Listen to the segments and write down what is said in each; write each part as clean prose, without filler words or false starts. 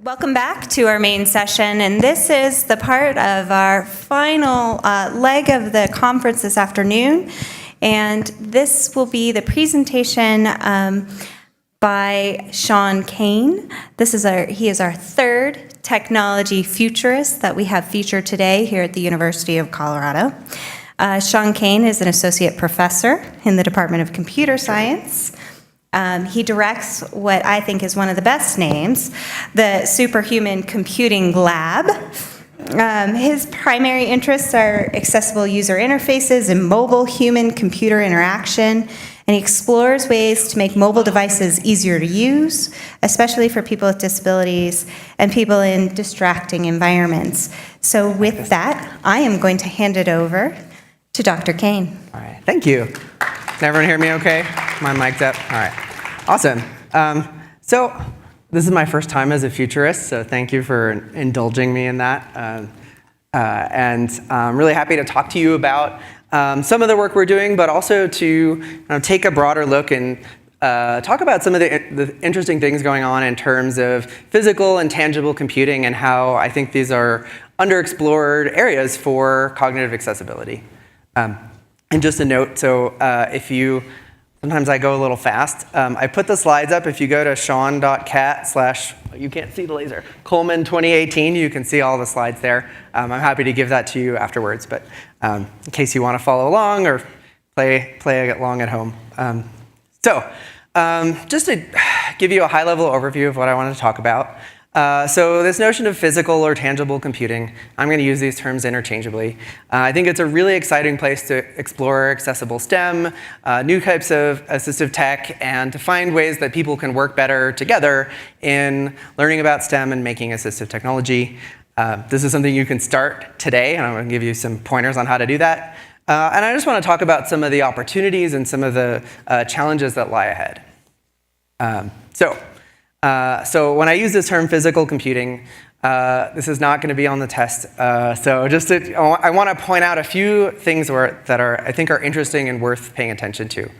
Welcome back to our main session, and this is the part of our final leg of the conference this afternoon, and this will be the presentation by Shaun Kane. He is our third technology futurist that we have featured today here at the University of Colorado. Shaun Kane is an associate professor in the Department of Computer Science. He directs what I think is one of the best names, the Superhuman Computing Lab. His primary interests are accessible user interfaces and mobile human-computer interaction, and he explores ways to make mobile devices easier to use, especially for people with disabilities and people in distracting environments. So with that, I am going to hand it over to Dr. Kane. All right, thank you. Can everyone hear me okay? My mic's up? All right, awesome. So this is my first time as a futurist, so thank you for indulging me in that. And I'm really happy to talk to you about some of the work we're doing, but also to take a broader look and talk about some of the interesting things going on in terms of physical and tangible computing and how I think these are underexplored areas for cognitive accessibility. And just a note, so sometimes I go a little fast. I put the slides up. If you go to shaun.cat/ you can't see the laser, Coleman 2018, you can see all the slides there. I'm happy to give that to you afterwards, but in case you want to follow along or play along at home. Just to give you a high-level overview of what I want to talk about. So this notion of physical or tangible computing, I'm going to use these terms interchangeably. I think it's a really exciting place to explore accessible STEM, new types of assistive tech, and to find ways that people can work better together in learning about STEM and making assistive technology. This is something you can start today, and I'm going to give you some pointers on how to do that. And I just want to talk about some of the opportunities and some of the challenges that lie ahead. So when I use this term physical computing, this is not going to be on the test. I want to point out a few things that I think are interesting and worth paying attention to.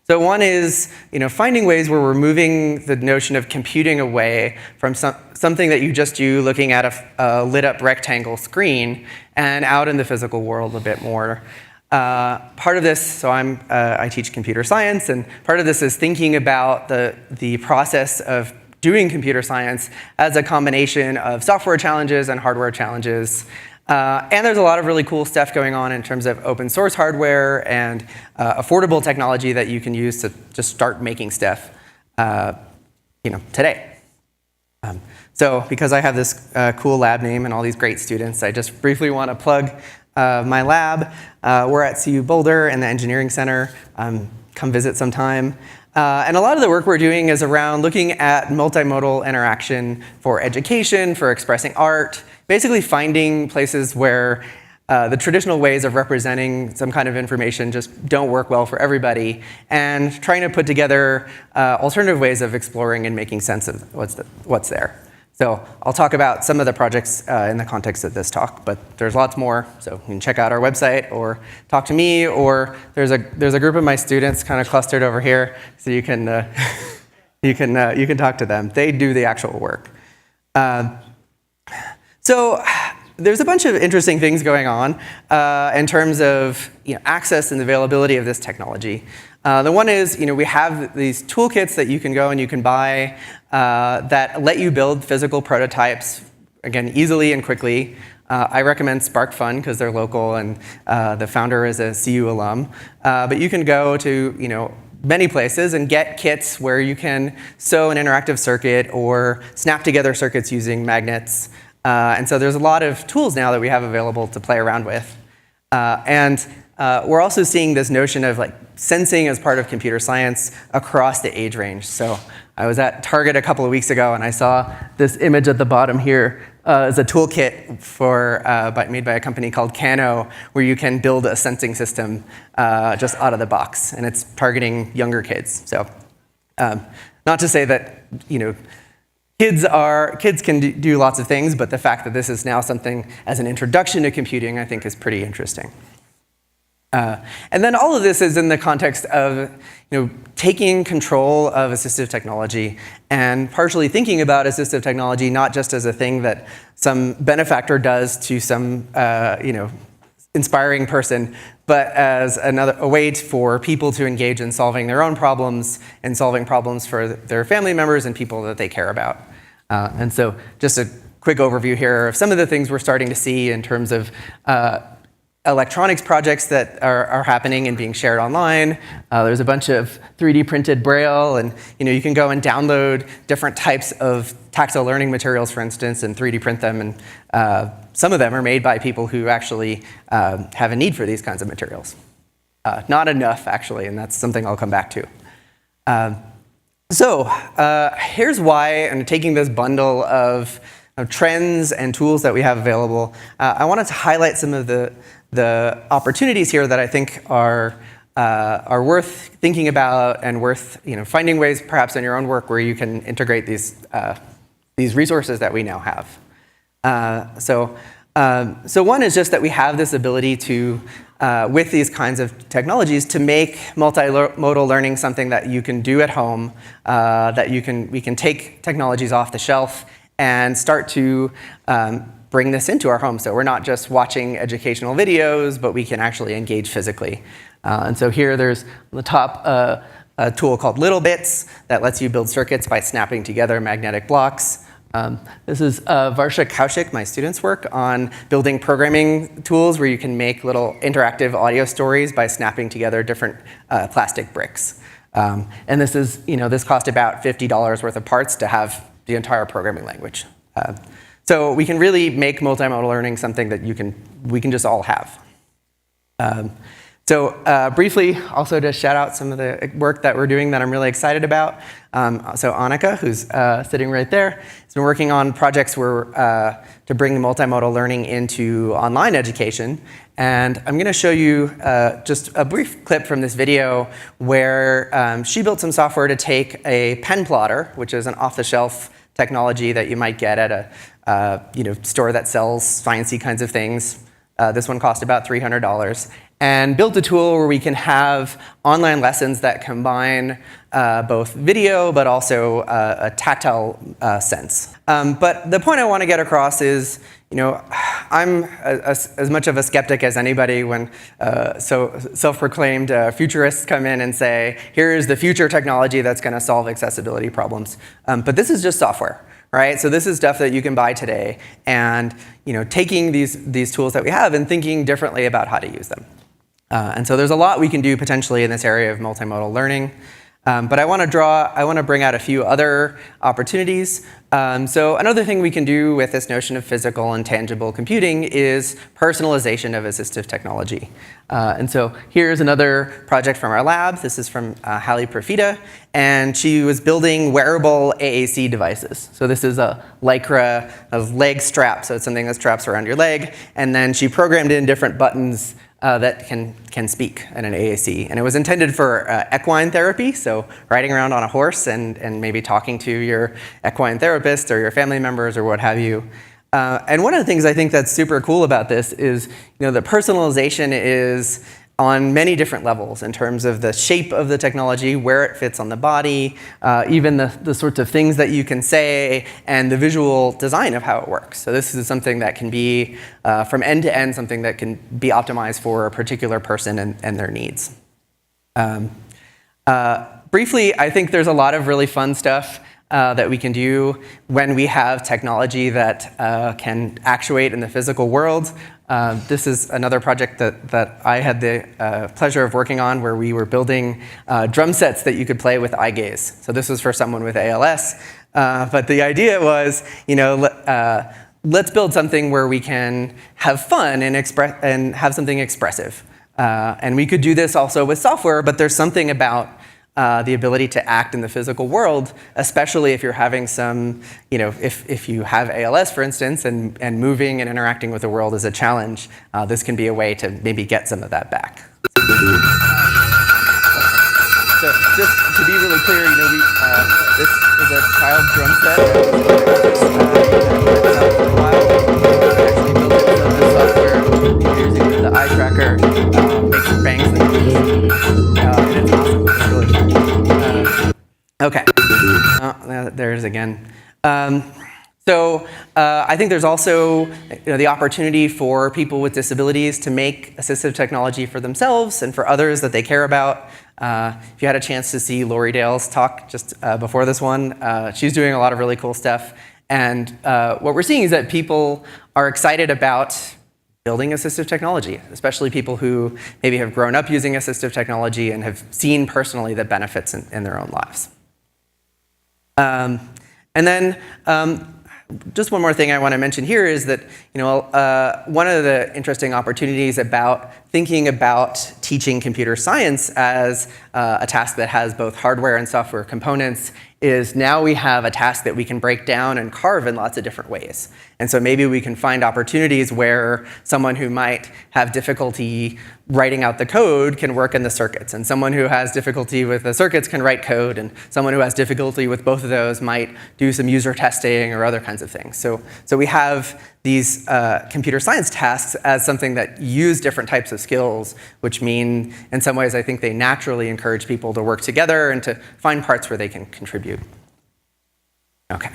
So one is, finding ways where we're moving the notion of computing away from something that you just do looking at a lit up rectangle screen and out in the physical world a bit more. Part of this, so I teach computer science, and part of this is thinking about the process of doing computer science as a combination of software challenges and hardware challenges. And there's a lot of really cool stuff going on in terms of open source hardware and affordable technology that you can use to just start making stuff today. So because I have this cool lab name and all these great students, I just briefly want to plug my lab. We're at CU Boulder in the Engineering Center. Come visit sometime. And a lot of the work we're doing is around looking at multimodal interaction for education, for expressing art, basically finding places where the traditional ways of representing some kind of information just don't work well for everybody, and trying to put together alternative ways of exploring and making sense of what's there. So I'll talk about some of the projects in the context of this talk, but there's lots more. So you can check out our website or talk to me, or there's a group of my students kind of clustered over here, so you can you can talk to them. They do the actual work. So there's a bunch of interesting things going on in terms of access and availability of this technology. The one is, we have these toolkits that you can go and you can buy that let you build physical prototypes, again, easily and quickly. I recommend SparkFun because they're local and the founder is a CU alum. But you can go to, many places and get kits where you can sew an interactive circuit or snap together circuits using magnets. And so there's a lot of tools now that we have available to play around with. We're also seeing this notion of sensing as part of computer science across the age range. So I was at Target a couple of weeks ago and I saw this image at the bottom here is a toolkit made by a company called Kane, where you can build a sensing system just out of the box, and it's targeting younger kids. So not to say that kids can do lots of things, but the fact that this is now something as an introduction to computing, I think, is pretty interesting. And then all of this is in the context of taking control of assistive technology and partially thinking about assistive technology not just as a thing that some benefactor does to some inspiring person, but as a way for people to engage in solving their own problems and solving problems for their family members and people that they care about. And so just a quick overview here of some of the things we're starting to see in terms of electronics projects that are happening and being shared online. There's a bunch of 3D printed Braille, and you can go and download different types of tactile learning materials, for instance, and 3D print them. And some of them are made by people who actually have a need for these kinds of materials. Not enough, actually, and that's something I'll come back to. So here's why I'm taking this bundle of trends and tools that we have available. I wanted to highlight some of the opportunities here that I think are worth thinking about and worth finding ways, perhaps in your own work, where you can integrate these resources that we now have. So one is just that we have this ability to, with these kinds of technologies, to make multimodal learning something that you can do at home, that we can take technologies off the shelf and start to bring this into our home. So we're not just watching educational videos, but we can actually engage physically. And so here there's on the top a tool called Little Bits that lets you build circuits by snapping together magnetic blocks. This is Varsha Kaushik, my student's work, on building programming tools where you can make little interactive audio stories by snapping together different plastic bricks. And this is, this cost about $50 worth of parts to have the entire programming language. So we can really make multimodal learning something that we can just all have. So briefly, also to shout out some of the work that we're doing that I'm really excited about. So Annika, who's sitting right there, has been working on projects to bring multimodal learning into online education. And I'm going to show you just a brief clip from this video where she built some software to take a pen plotter, which is an off-the-shelf technology that you might get at a store that sells sciencey kinds of things. This one cost about $300. And built a tool where we can have online lessons that combine both video but also a tactile sense. But the point I want to get across is, I'm as much of a skeptic as anybody when self-proclaimed futurists come in and say, here's the future technology that's going to solve accessibility problems. But this is just software. Right? So this is stuff that you can buy today, and taking these tools that we have and thinking differently about how to use them. And so there's a lot we can do potentially in this area of multimodal learning. But I want to bring out a few other opportunities. So another thing we can do with this notion of physical and tangible computing is personalization of assistive technology. And so here's another project from our lab. This is from Hallie Profita, and she was building wearable AAC devices. So this is a Lycra leg strap, so it's something that straps around your leg, and then she programmed in different buttons that can speak in an AAC. And it was intended for equine therapy, so riding around on a horse and maybe talking to your equine therapist or your family members or what have you. And one of the things I think that's super cool about this is, the personalization is on many different levels in terms of the shape of the technology, where it fits on the body, even the sorts of things that you can say, and the visual design of how it works. So this is something that can be, from end to end, something that can be optimized for a particular person and their needs. Briefly, I think there's a lot of really fun stuff that we can do when we have technology that can actuate in the physical world. This is another project that I had the pleasure of working on, where we were building drum sets that you could play with eye gaze. So this was for someone with ALS. But the idea was, let's build something where we can have fun and have something expressive. And we could do this also with software, but there's something about the ability to act in the physical world, especially if you're having some, if you have ALS, for instance, and moving and interacting with the world is a challenge, this can be a way to maybe get some of that back. So just to be really clear, this is a child drum set. For a while. I actually built it with this software using the eye tracker, makes again. So I think there's also the opportunity for people with disabilities to make assistive technology for themselves and for others that they care about. If you had a chance to see Lori Dale's talk just before this one, she's doing a lot of really cool stuff. And what we're seeing is that people are excited about building assistive technology, especially people who maybe have grown up using assistive technology and have seen personally the benefits in their own lives. And then just one more thing I want to mention here is that one of the interesting opportunities about thinking about teaching computer science as a task that has both hardware and software components is now we have a task that we can break down and carve in lots of different ways. And so maybe we can find opportunities where someone who might have difficulty writing out the code can work in the circuits, and someone who has difficulty with the circuits can write code, and someone who has difficulty with both of those might do some user testing or other kinds of things. So we have these computer science tasks as something that use different types of skills, which mean, in some ways, I think they naturally encourage people to work together and to find parts where they can contribute. Okay.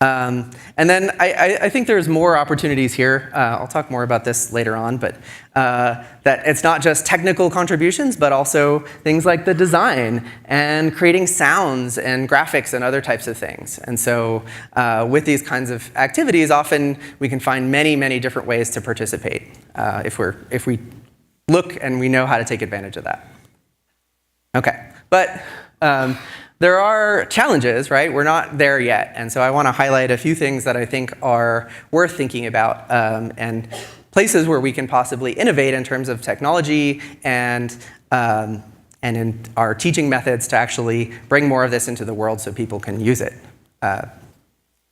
And then I think there's more opportunities here. I'll talk more about this later on, but that it's not just technical contributions, but also things like the design and creating sounds and graphics and other types of things. And so with these kinds of activities, often we can find many, many different ways to participate if we look and we know how to take advantage of that. Okay, but there are challenges, right? We're not there yet. And so I want to highlight a few things that I think are worth thinking about and places where we can possibly innovate in terms of technology and in our teaching methods to actually bring more of this into the world so people can use it.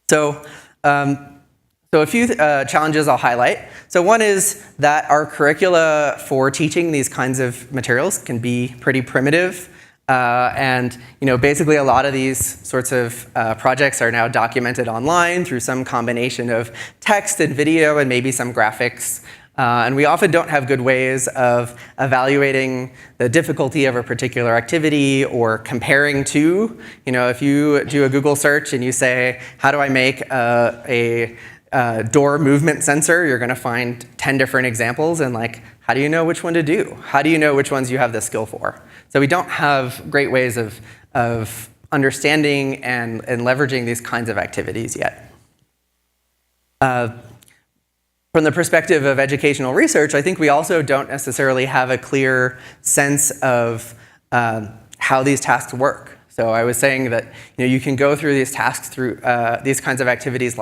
So a few challenges I'll highlight. So one is that our curricula for teaching these kinds of materials can be pretty primitive. And basically a lot of these sorts of projects are now documented online through some combination of text and video and maybe some graphics. And we often don't have good ways of evaluating the difficulty of a particular activity or comparing to. If you do a Google search and you say, how do I make a door movement sensor, you're going to find 10 different examples, and how do you know which one to do? How do you know which ones you have the skill for? So we don't have great ways of understanding and leveraging these kinds of activities yet. From the perspective of educational research, I think we also don't necessarily have a clear sense of how these tasks work. So I was saying that you can go through these tasks through these kinds of activities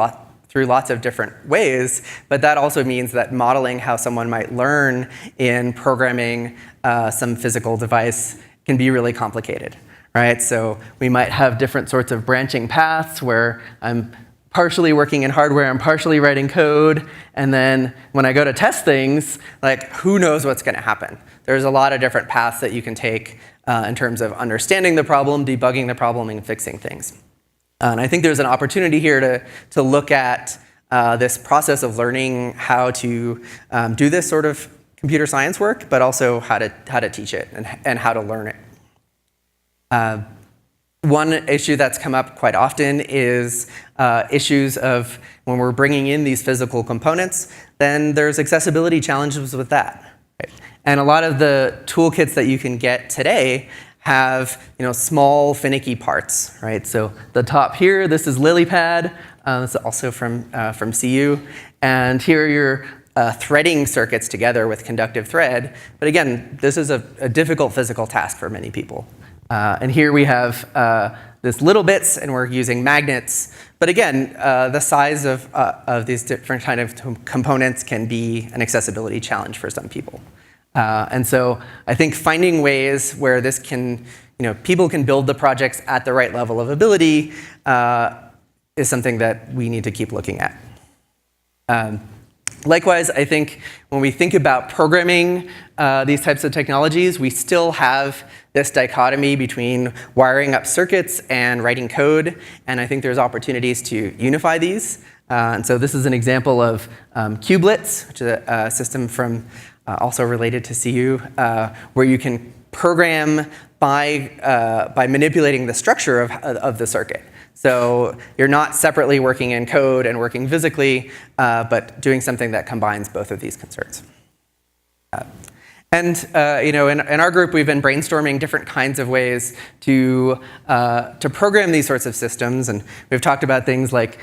through lots of different ways, but that also means that modeling how someone might learn in programming some physical device can be really complicated, right? So we might have different sorts of branching paths where I'm partially working in hardware, I'm partially writing code, and then when I go to test things, who knows what's gonna happen? There's a lot of different paths that you can take in terms of understanding the problem, debugging the problem, and fixing things. And I think there's an opportunity here to look at this process of learning how to do this sort of computer science work, but also how to teach it and how to learn it. One issue that's come up quite often is issues of when we're bringing in these physical components, then there's accessibility challenges with that. Right? And a lot of the toolkits that you can get today have small finicky parts, right? So the top here, this is LilyPad. This is also from CU, and here you're threading circuits together with conductive thread. But again, this is a difficult physical task for many people. And here we have this little bits, and we're using magnets. But again, the size of these different kind of components can be an accessibility challenge for some people. And so I think finding ways where this can, people can build the projects at the right level of ability is something that we need to keep looking at. Likewise, I think when we think about programming these types of technologies, we still have this dichotomy between wiring up circuits and writing code, and I think there's opportunities to unify these. And so this is an example of Kublets, which is a system from also related to CU, where you can program by manipulating the structure of the circuit. So you're not separately working in code and working physically, but doing something that combines both of these concerns. In our group, we've been brainstorming different kinds of ways to program these sorts of systems, and we've talked about things like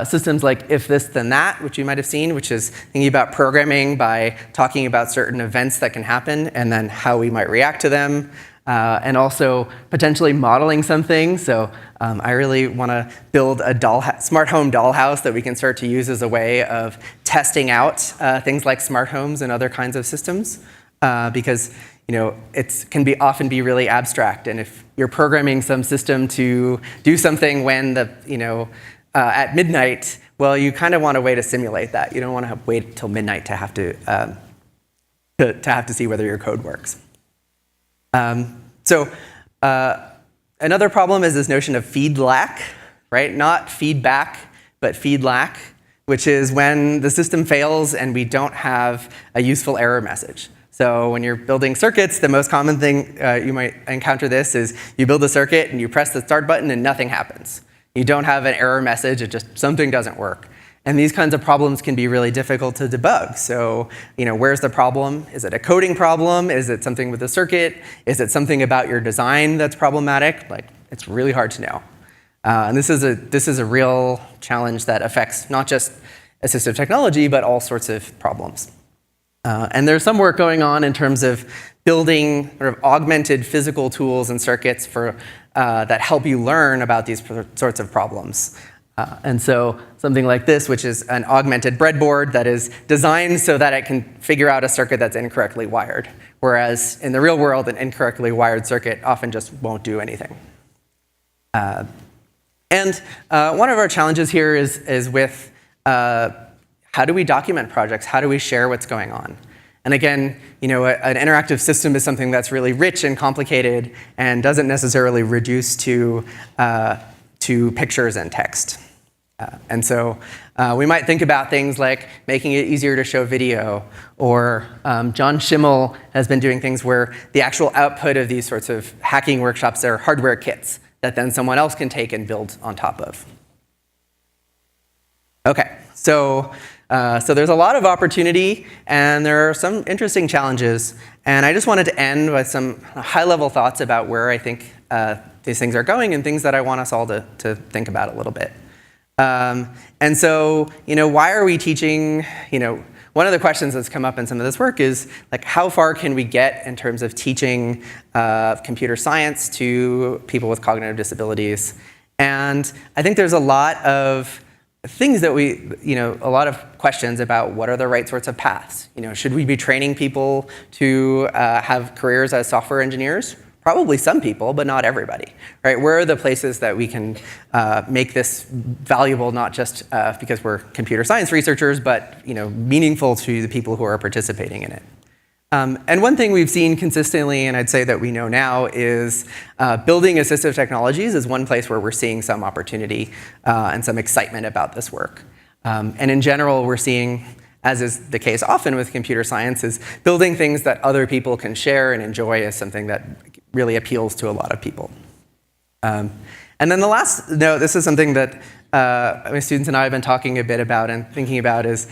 systems like if this then that, which you might have seen, which is thinking about programming by talking about certain events that can happen and then how we might react to them, and also potentially modeling something. So I really want to build a smart home dollhouse that we can start to use as a way of testing out things like smart homes and other kinds of systems. Because it can often be really abstract, and if you're programming some system to do something when at midnight, well, you kind of want a way to simulate that. You don't want to wait till midnight to have to see whether your code works. Another problem is this notion of feed lack, right? Not feedback, but feed lack, which is when the system fails and we don't have a useful error message. So when you're building circuits, the most common thing you might encounter this is you build a circuit and you press the start button and nothing happens. You don't have an error message, it just something doesn't work. And these kinds of problems can be really difficult to debug. So, where's the problem? Is it a coding problem? Is it something with the circuit? Is it something about your design that's problematic? It's really hard to know. And this is a real challenge that affects not just assistive technology, but all sorts of problems. And there's some work going on in terms of building sort of augmented physical tools and circuits that help you learn about these sorts of problems. And so something like this, which is an augmented breadboard that is designed so that it can figure out a circuit that's incorrectly wired. Whereas in the real world, an incorrectly wired circuit often just won't do anything. One of our challenges here is with how do we document projects? How do we share what's going on? And again, an interactive system is something that's really rich and complicated and doesn't necessarily reduce to pictures and text. And so we might think about things like making it easier to show video, or John Schimmel has been doing things where the actual output of these sorts of hacking workshops are hardware kits that then someone else can take and build on top of. Okay, so there's a lot of opportunity, and there are some interesting challenges. And I just wanted to end with some high-level thoughts about where I think these things are going and things that I want us all to think about a little bit. And so, why are we teaching? One of the questions that's come up in some of this work is, how far can we get in terms of teaching computer science to people with cognitive disabilities? And I think there's a lot of things that a lot of questions about what are the right sorts of paths. Should we be training people to have careers as software engineers? Probably some people, but not everybody, right? Where are the places that we can make this valuable, not just because we're computer science researchers, but meaningful to the people who are participating in it? And one thing we've seen consistently, and I'd say that we know now, is building assistive technologies is one place where we're seeing some opportunity and some excitement about this work. And in general, we're seeing, as is the case often with computer science, is building things that other people can share and enjoy is something that really appeals to a lot of people. And then the last note, this is something that my students and I have been talking a bit about and thinking about, is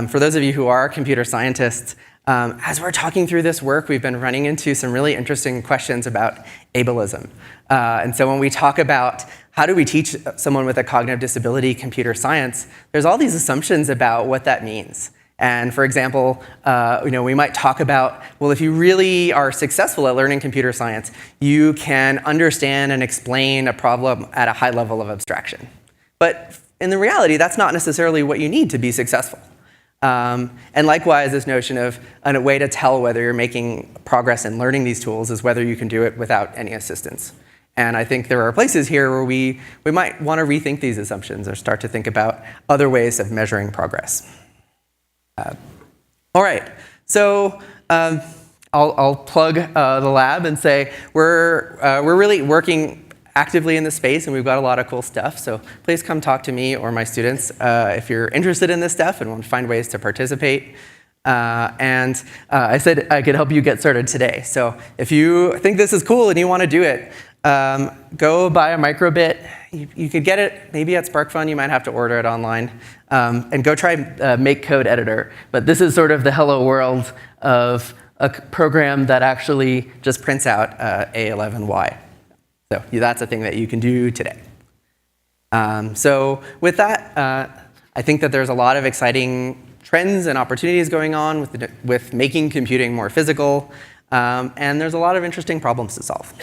for those of you who are computer scientists, as we're talking through this work, we've been running into some really interesting questions about ableism. And so when we talk about how do we teach someone with a cognitive disability computer science, there's all these assumptions about what that means. And for example, we might talk about, well, if you really are successful at learning computer science, you can understand and explain a problem at a high level of abstraction. But in the reality, that's not necessarily what you need to be successful. And likewise, this notion of a way to tell whether you're making progress in learning these tools is whether you can do it without any assistance. And I think there are places here where we might want to rethink these assumptions or start to think about other ways of measuring progress. All right, so I'll plug the lab and say we're really working actively in this space, and we've got a lot of cool stuff. So please come talk to me or my students if you're interested in this stuff and want to find ways to participate. And I said I could help you get started today. So if you think this is cool and you want to do it, go buy a microbit. you could get it maybe at SparkFun. You might have to order it online. And go try Make Code Editor. But this is sort of the hello world of a program that actually just prints out A11Y. So that's a thing that you can do today. So with that, I think that there's a lot of exciting trends and opportunities going on with making computing more physical. And there's a lot of interesting problems to solve.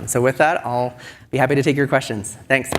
So with that, I'll be happy to take your questions. Thanks.